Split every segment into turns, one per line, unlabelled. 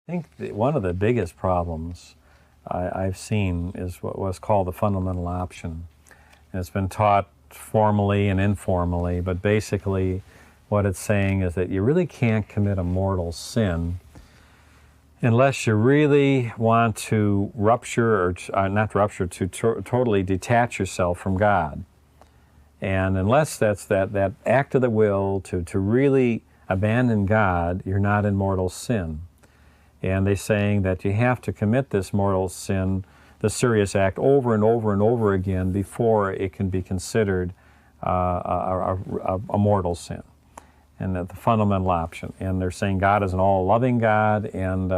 I think one of the biggest problems I've seen is what was called the fundamental option. And it's been taught formally and informally, but basically what it's saying is that you really can't commit a mortal sin unless you really want to rupture, or not rupture, to totally detach yourself from God. And unless that's that act of the will to really abandon God, you're not in mortal sin. And they're saying that you have to commit this mortal sin, the serious act, over and over and over again before it can be considered a mortal sin. And the fundamental option. And they're saying God is an all-loving God, and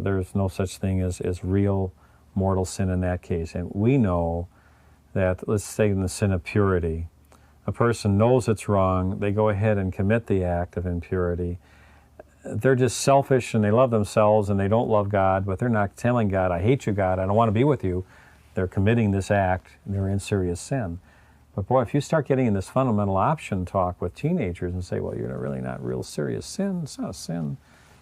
there's no such thing as real mortal sin in that case. And we know that, let's say in the sin of purity, a person knows it's wrong, they go ahead and commit the act of impurity. They're just selfish and they love themselves and they don't love God, but they're not telling God, I hate you, God, I don't want to be with you. They're committing this act and they're in serious sin. But boy, if you start getting in this fundamental option talk with teenagers and say, well, you're really not real serious sin, it's not a sin,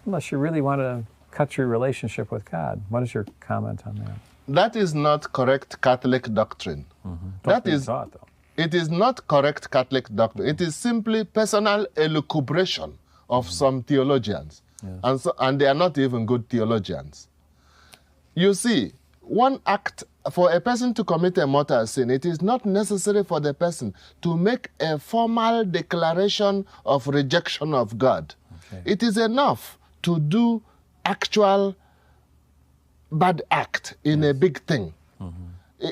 unless you really want to cut your relationship with God. What is your comment on that?
That is not correct Catholic doctrine.
Mm-hmm.
That is taught, though. It is not correct Catholic doctrine. It is simply personal elucubration of some theologians. Yes. And they are not even good theologians. You see, one act, for a person to commit a mortal sin, it is not necessary for the person to make a formal declaration of rejection of God. Okay. It is enough to do actual bad act in a big thing. Mm-hmm.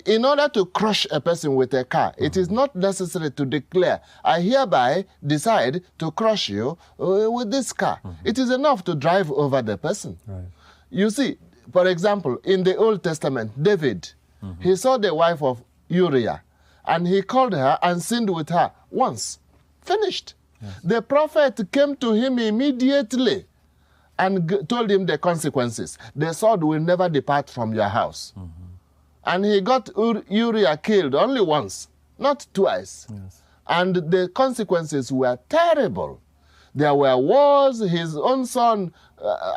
In order to crush a person with a car, it is not necessary to declare, I hereby decide to crush you with this car. It is enough to drive over the person. Right. You see, for example, in the Old Testament, David, he saw the wife of Uriah, and he called her and sinned with her once. Finished. Yes. The prophet came to him immediately and told him the consequences. The sword will never depart from your house. And he got Uriah killed only once, not twice. Yes. And the consequences were terrible. There were wars, his own son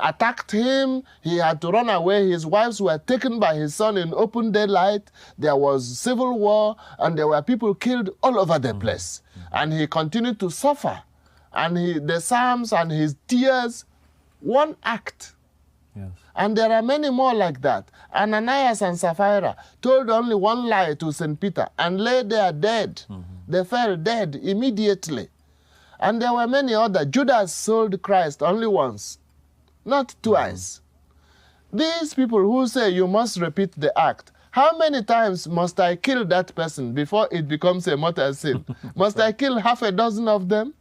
attacked him, he had to run away, his wives were taken by his son in open daylight, there was civil war, and there were people killed all over the place. And he continued to suffer. And the psalms and his tears, one act. Yes. And there are many more like that. Ananias and Sapphira told only one lie to St. Peter and lay there dead. They fell dead immediately. And there were many others. Judas sold Christ only once, not twice. These people who say you must repeat the act, how many times must I kill that person before it becomes a mortal sin? Must I kill half a dozen of them?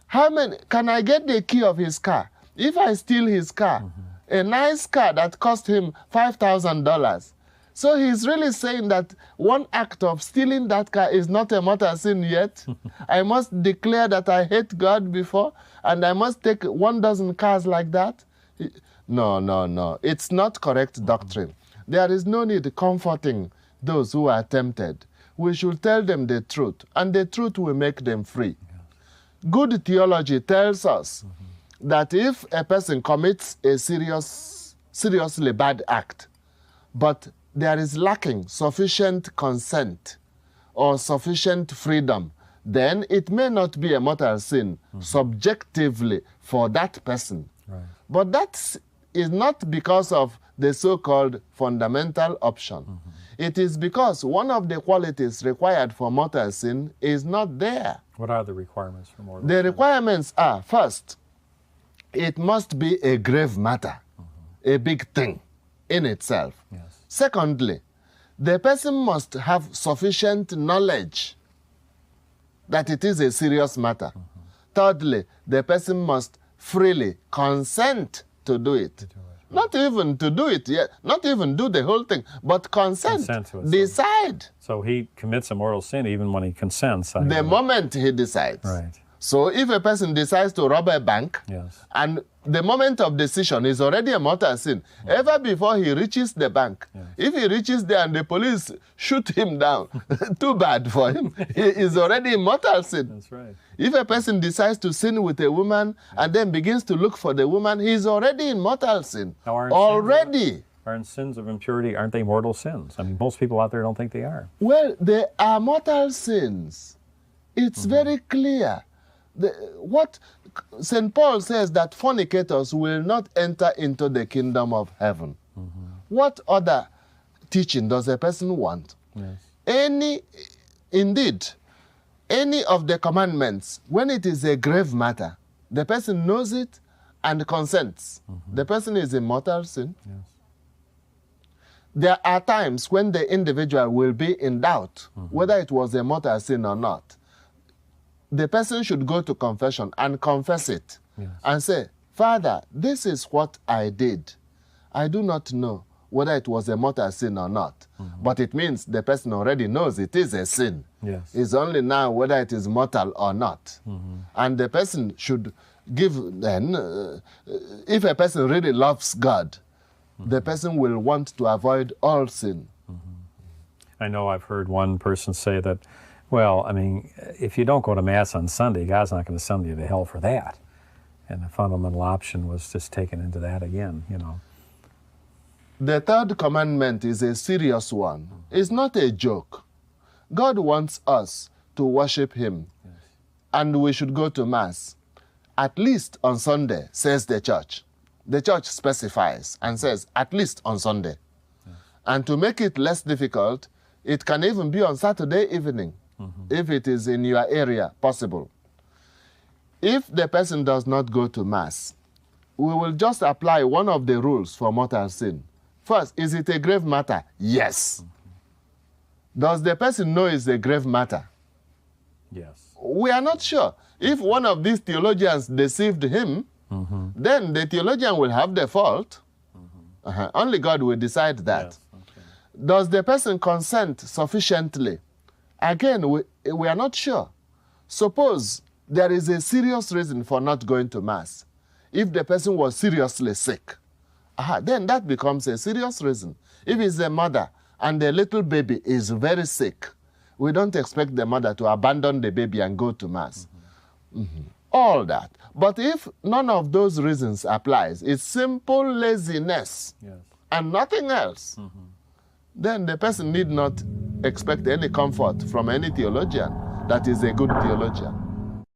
How many? Can I get the key of his car? If I steal his car, a nice car that cost him $5,000. So he's really saying that one act of stealing that car is not a mortal sin yet. I must declare that I hate God before, and I must take 1,000 cars like that. No. It's not correct doctrine. There is no need comforting those who are tempted. We should tell them the truth, and the truth will make them free. Good theology tells us that if a person commits a seriously bad act, but there is lacking sufficient consent or sufficient freedom, then it may not be a mortal sin subjectively for that person. Right. But that is not because of the so-called fundamental option. It is because one of the qualities required for mortal sin is not there.
What are the requirements for mortal sin?
The requirements are, first, it must be a grave matter, a big thing in itself. Yes. Secondly, the person must have sufficient knowledge that it is a serious matter. Thirdly, the person must freely consent to do it. Not even to do it yet, not even do the whole thing, but consent to it, decide.
So he commits a mortal sin even when he consents.
The moment he decides.
Right.
So if a person decides to rob a bank,
Yes.
and the moment of decision is already a mortal sin, ever before he reaches the bank, if he reaches there and the police shoot him down, too bad for him. He is already a mortal sin.
That's right.
If a person decides to sin with a woman and then begins to look for the woman, he is already in mortal sin.
Now,
Already.
Aren't sins of impurity, aren't they mortal sins? I mean, most people out there don't think they are.
Well, they are mortal sins. It's very clear. What St. Paul says that fornicators will not enter into the kingdom of heaven. What other teaching does a person want?
Yes.
Indeed, any of the commandments, when it is a grave matter, the person knows it and consents. The person is in mortal sin.
Yes.
There are times when the individual will be in doubt whether it was a mortal sin or not. The person should go to confession and confess it.
Yes.
And say, Father, this is what I did. I do not know whether it was a mortal sin or not. But it means the person already knows it is a sin.
Yes.
It's only now whether it is mortal or not. And the person should give then, if a person really loves God, the person will want to avoid all sin.
I know I've heard one person say that, well, I mean, if you don't go to Mass on Sunday, God's not going to send you to hell for that. And the fundamental option was just taken into that again, you know.
The third commandment is a serious one. It's not a joke. God wants us to worship him, and we should go to Mass, at least on Sunday, says the church. The church specifies and says, at least on Sunday. And to make it less difficult, it can even be on Saturday evening, if it is in your area possible. If the person does not go to Mass, we will just apply one of the rules for mortal sin. First, is it a grave matter? Yes. Does the person know it's a grave matter?
Yes.
We are not sure. If one of these theologians deceived him, then the theologian will have the fault. Only God will decide that.
Yes. Okay.
Does the person consent sufficiently? Again, we are not sure. Suppose there is a serious reason for not going to Mass. If the person was seriously sick, then that becomes a serious reason. If it's a mother and the little baby is very sick, we don't expect the mother to abandon the baby and go to Mass. All that. But if none of those reasons applies, it's simple laziness and nothing else, then the person need not expect any comfort from any theologian that is a good theologian.